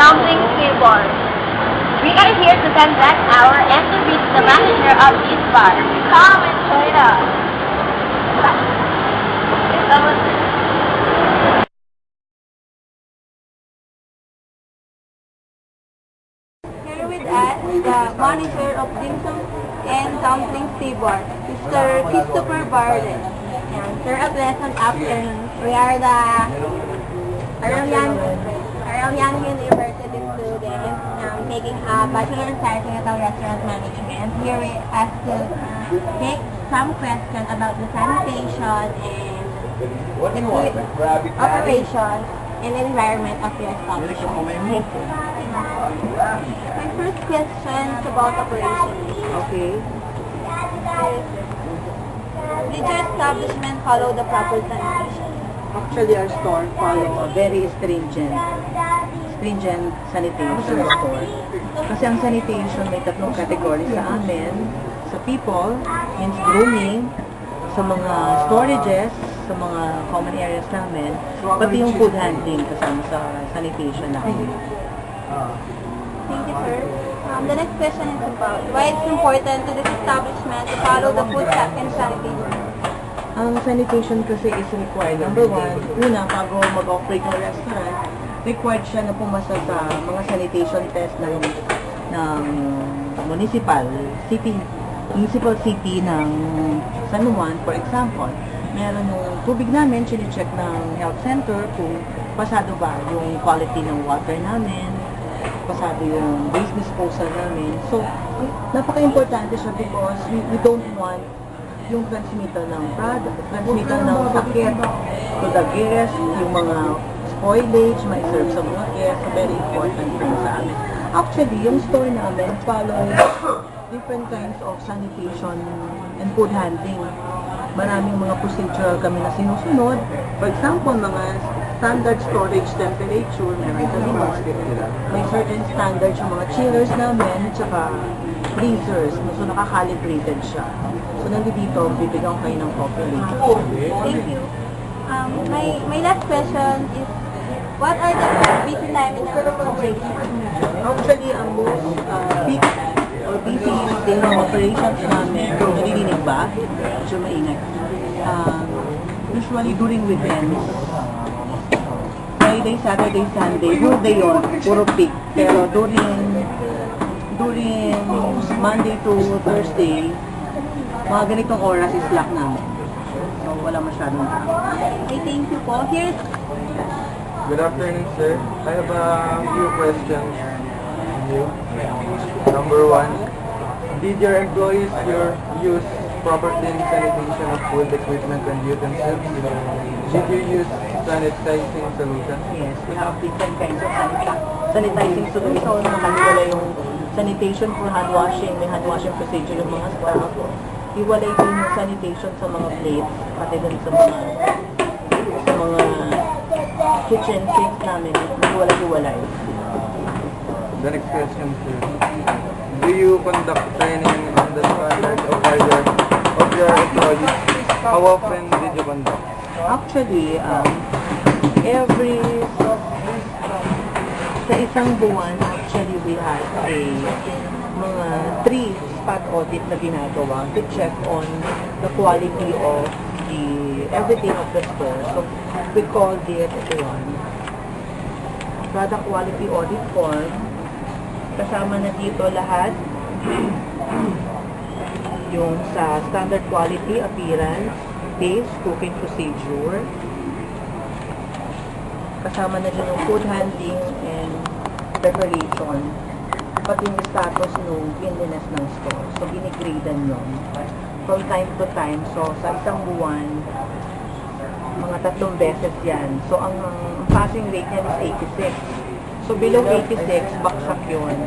Dumpling Table. We are here to conduct our and to meet the manager of this bar. Come and join us. Here with us, the manager of Dim Sum and Dumpling Table, Mr. Christopher Barden. And sir, a pleasant afternoon. We are the Aralian University students taking a Bachelor in Science in Restaurant Management. Here we ask to take some questions about the sanitation and operation and environment of your establishment. My first question is about operation. Okay. Did your establishment follow the proper sanitation? Actually, our store follow a very stringent sanitation store. Kasi ang sanitation may tatlong category sa amin. Sa people, means grooming, sa mga storages, sa mga common areas namin, pati yung food handling kasama sa sanitation namin. Thank you, sir. The next question is about why it's important to this establishment to follow the food and sanitation. Ang sanitation kasi is required. Number one, una, bago mag-operate ng restaurant, required siya na pumasa sa mga sanitation test ng municipal city ng San Juan. For example, meron yung tubig namin, chine-check ng health center kung pasado ba yung quality ng water namin, pasado yung waste disposal namin. So, napaka-importante siya because we don't want yung transmittal ng product, transmittal ng sakit to the guests, yung mga spoilage, may serve sa mga guests, very important din sa amin. Actually, yung store namin follows different kinds of sanitation and food handling. Maraming mga procedural kami na sinusunod. For example, mga standard storage temperature, may certain standards yung mga chillers namin, at saka freezers. So, nakakalibrated siya. So, nandito, bibigyan kayo ng coffee later. Thank you. My last question is, what are the busy timings for the operation? Actually, ang most peak or busy day ng operations namin, kung naririnig ba, medyo maingay. Usually during weekends, Friday, Saturday, Sunday, whole day yun, puro peak. Pero during Monday to Thursday, mga ganitong oras is slack namin. So, wala masyadong tao. I thank you po. Here's Good afternoon, sir. I have a few questions for you. Number one, did your employees use proper cleaning sanitation of food equipment and utensils? Did you use sanitizing solution? Yes, we have different kinds of sanitizing solution. Nakaliwala yung sanitation for hand washing, may hand washing procedure yung mga staff. Iwalay din yung sanitation sa mga plates, pati din sa mga kitchen sinks namin, iwalay-iwalay. The next question, sir. Do you conduct training on the standards of your employees? How often did you conduct? Actually, sa isang buwan, actually we had mga 3 spot audit na ginagawa to check on the quality of everything of the store. So, we called it product quality audit form. Kasama na dito lahat yung sa standard quality, appearance, taste, cooking procedure. Kasama na din yung food handling and preparation. Pati yung status ng cleanliness ng store. So, ginigradean yun from time to time. So, sa isang buwan, mga 3 beses yan. So, ang passing rate niyan is 86. So, below 86, baksak yun.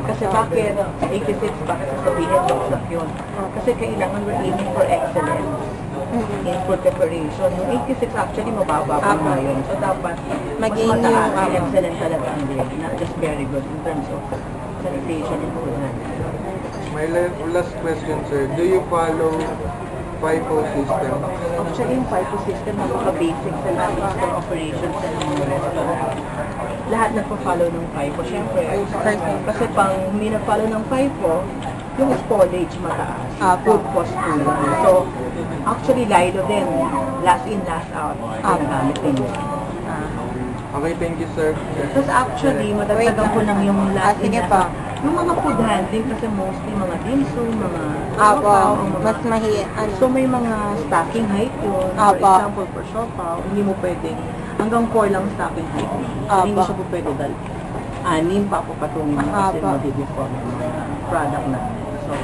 Kasi bakit 86 bakit sabihin baksak yun? Kasi kailangan we're aiming for excellence in food preparation. Yung 86 actually mababa pa na yun. So, dapat mas mataas yung excellent talaga ang grade. Not just very good in terms of sanitation and food handling. My last question, sir. Do you follow FIFO system? Actually, yung FIFO system, napaka-basic sa lahat ng store operations sa mga restaurant. Lahat nagpa-follow ng FIFO. Siyempre, kasi pang may nag-follow ng FIFO, yung spoilage mataas, food cost tuloy. So, actually, Lido din, last in, last out, nagamit din. Okay, thank you, sir. Tapos actually, madagdagan ko lang yung last in, sige last pa. out. Yung mga food handling, kasi mostly mga dimsum, mga Apo, siopaw, mga mas So may mga stacking height yun. For Apo. example, for siopaw, hindi mo pwedeng hanggang 4 lang stacking height. Apo. Hindi siya po pwede dahil 6 pa po patungin mo kasi Apo. madideform yung mga product na. So,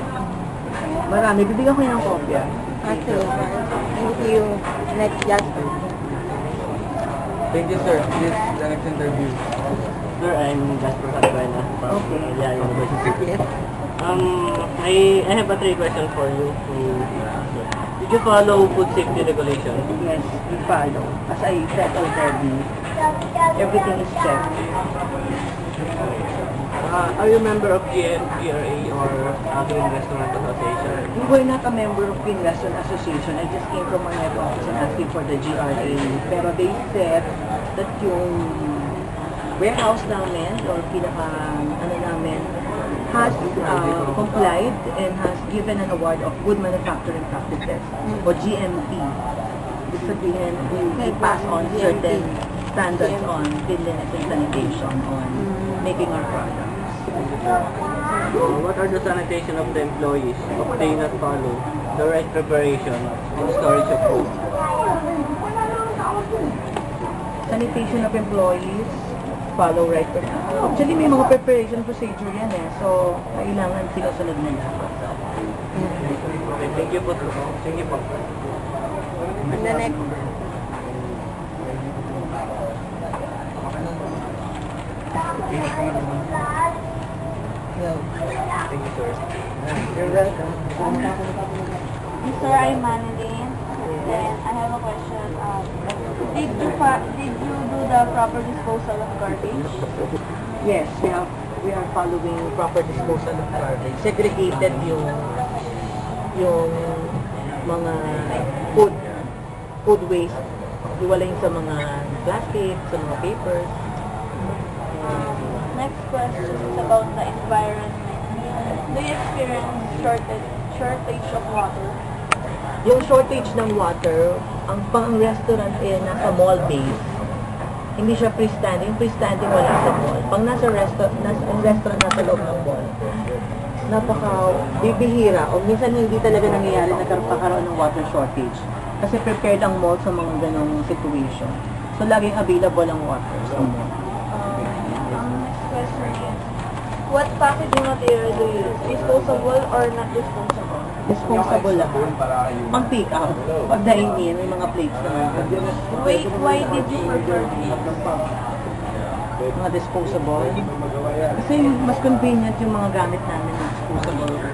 marami. Bibigyan ko yung kopya. Okay, thank you. Next, Jasper. Thank you, sir. This is the next interview. Sir, I'm Jasper Cabrera from Okay. Yale University. Yes. I have a 3 questions for you to answer. Did you follow food safety regulations? Yes, we follow. As I said already, everything is checked. Are you a member of GMPRA or Green Restaurant Association? We're not a member of Green Restaurant Association. I just came from my head office and asking for the GRA. Pero they said that yung warehouse namin or namin has complied and has given an award of Good Manufacturing Practices or GMP. Ibig sabihin, we pass on certain standards on cleanliness and sanitation on making our products. What are the sanitation of the employees if they not follow the right preparation and storage of food? Sanitation of employees, follow right procedure. Actually, may mga preparation procedure yan eh. So, kailangan sinusunod nila. Okay, thank you po. Thank you po. And the next, Thank you, sir. You're welcome. Sir, I'm Manilyn. Then I have a question. Did you do the proper disposal of garbage? Yes, we are following proper disposal of garbage. Segregated yung mga food waste. Iwalay sa mga plastic, sa mga papers. Next question is about the environment. Do you experience shortage of water? Yung shortage ng water, ang pang-restaurant eh nasa mall base. Hindi siya freestanding. Yung freestanding wala sa mall. Pang nasa restaurant nasa loob ng mall, napaka bibihira o minsan hindi talaga nangyayari nagkakaroon ng water shortage. Kasi prepared ang mall sa mga ganong situation. So laging available ang water sa mall. Next question is, what packaging material do you use? Disposable or not disposable? Disposable lang. Pang take out. Pag dine-in, may mga plates na. Why did you prefer these? Mga disposable. Kasi mas convenient yung mga gamit namin na disposable.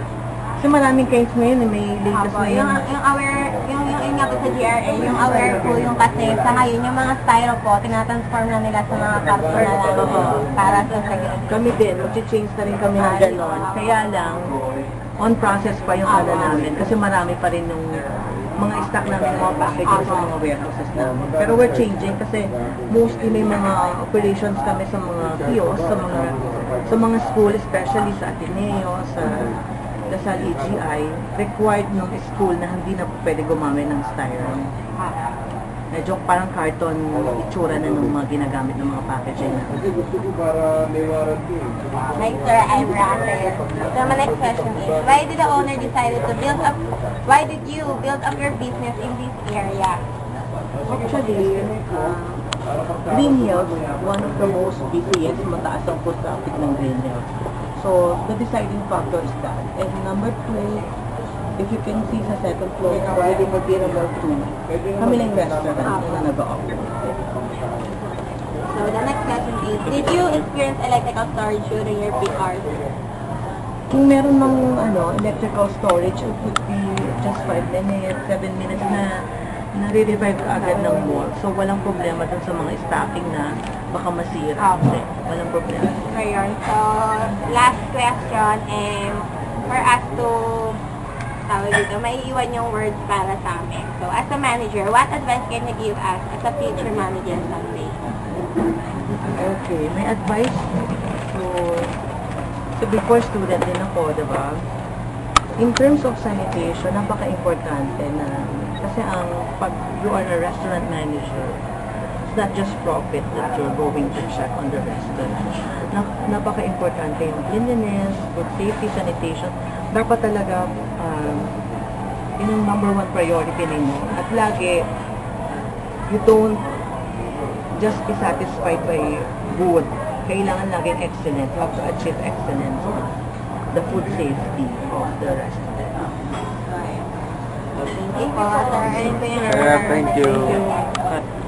Kasi maraming case ngayon may latest na yung yung aware, yung nga po sa GRA, yung aware po yung kasi sa ngayon yung mga styro po, tinatransform na nila sa mga carton na lang para sa segregation. kami din, mag-change na rin kami ng gano'n. Kaya lang, on process pa yung ano namin kasi marami pa rin yung mga stock namin, mga packages sa mga warehouses namin. Pero we're changing kasi mostly may mga operations kami sa mga kiosk, sa mga school, especially sa Ateneo, sa Lasal AGI, required ng school na hindi na pwede gumamit ng styrofoam. Medyo parang carton itsura na ng mga ginagamit ng mga packaging na. Like sir, I'm Raquel. So my next question is, why did the owner decided to why did you build up your business in this area? Actually, Green Hills, one of the most busiest, mataas ang foot traffic ng Green Hills. So, the deciding factor is that. And number 2, if you can see sa second floor, pwede mo din number 2, kami lang restaurant na nag-offer. So the next question is, did you experience electrical storage during your peak hours? Kung meron ng electrical storage, it would be just 5 minutes, 7 minutes na nare-revive ka agad ng mall. So, walang problema dun sa mga stocking na baka masira. Walang problema. Ayun. So, last question, and for us to tawag dito, may iwan yung words para sa amin. So, as a manager, what advice can you give us as a future manager someday? Okay, may advice to before student din ako, diba? In terms of sanitation, napaka-importante na kasi pag you are a restaurant manager, it's not just profit that you're going to check on the restaurant. Napaka-importante yung cleanliness, food safety, sanitation. Dapat talaga yun yung number one priority ninyo. At lagi, you don't just be satisfied by good. Kailangan laging excellent. You have to achieve excellence. The food safety of the restaurant. Thank you po, sir. Ayun po yung Thank you. Thank you.